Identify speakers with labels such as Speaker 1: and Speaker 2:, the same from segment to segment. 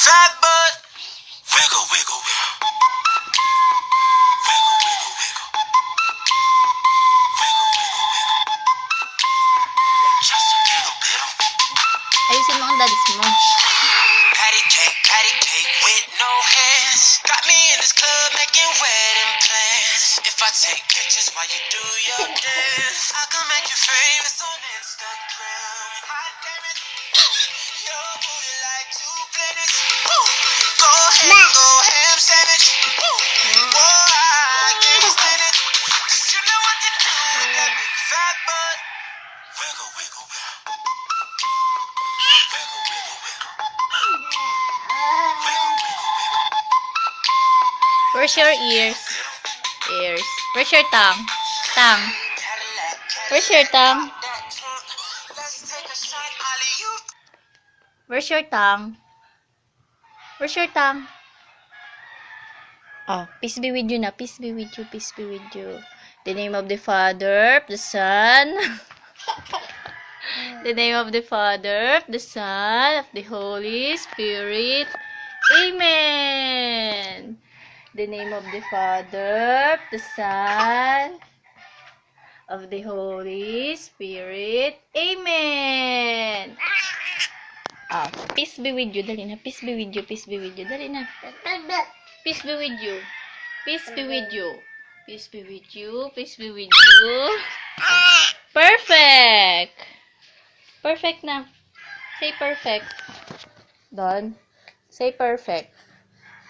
Speaker 1: fat butt. Wiggle, wiggle, wiggle. Wiggle, wiggle, wiggle. Wiggle, wiggle, wiggle. Just a little bit.
Speaker 2: Ayusin mo ang dance mo.
Speaker 1: Patty cake with no hands. Got me in this club making wedding plans. If I take pictures while you do your dance, I can make you famous on Instagram. Hot damn it, your booty like two planets. Go ahead, go ham sandwich. Boy, I can't stand it. 'Cause you know what to do with that big fat butt. Wiggle, wiggle, wiggle. Wiggle, wiggle, wiggle.
Speaker 2: Where's your ears? Ears. Where's your tongue? Tongue. Where's your tongue? Where's your tongue? Where's your tongue? Oh, peace be with you na. Peace be with you. Peace be with you. The name of the Father, of the Son. The name of the Father, of the Son, of the Holy Spirit. Amen. The name of the Father, of the Son, of the Holy Spirit. Amen. Peace be with you. Dali na. Peace be with you. Peace be with you. Dali na. Peace be with you. Peace be with you. Peace be with you. Peace be with you. Perfect. Perfect na. Say perfect. Don. Say perfect.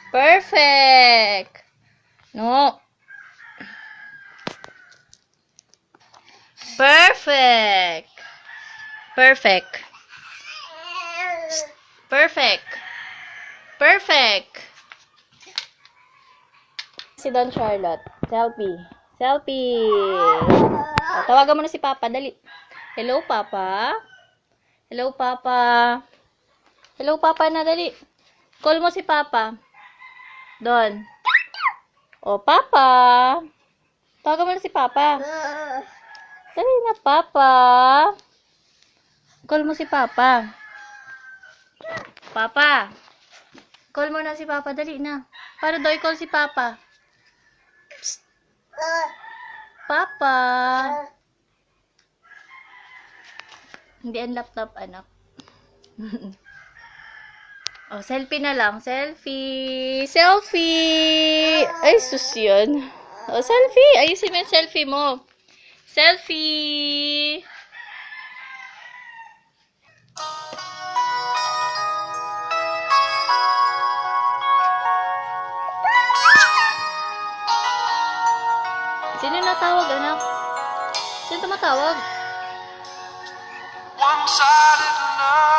Speaker 2: Perfect. No. Perfect. Perfect. Perfect. Perfect. Si Don Charlotte. Selfie. Selfie. Tawagan mo na si Papa. Dali. Hello, Papa. Hello, Papa. Hello, Papa na. Dali. Call mo si Papa. Don. O, Papa. Tawagan mo na si Papa. Dali na, Papa. Call mo si Papa. Papa. Call mo na si Papa. Dali na. Para daw i-call si Papa. Psst. Papa. Hindi ang laptop, anak. Oh, selfie na lang. Selfie. Selfie. Ay, sus yun. Oh, selfie. Ayusin mo yung selfie mo. Selfie. Sino natawag, anak? Sino tumatawag?
Speaker 1: One-sided love.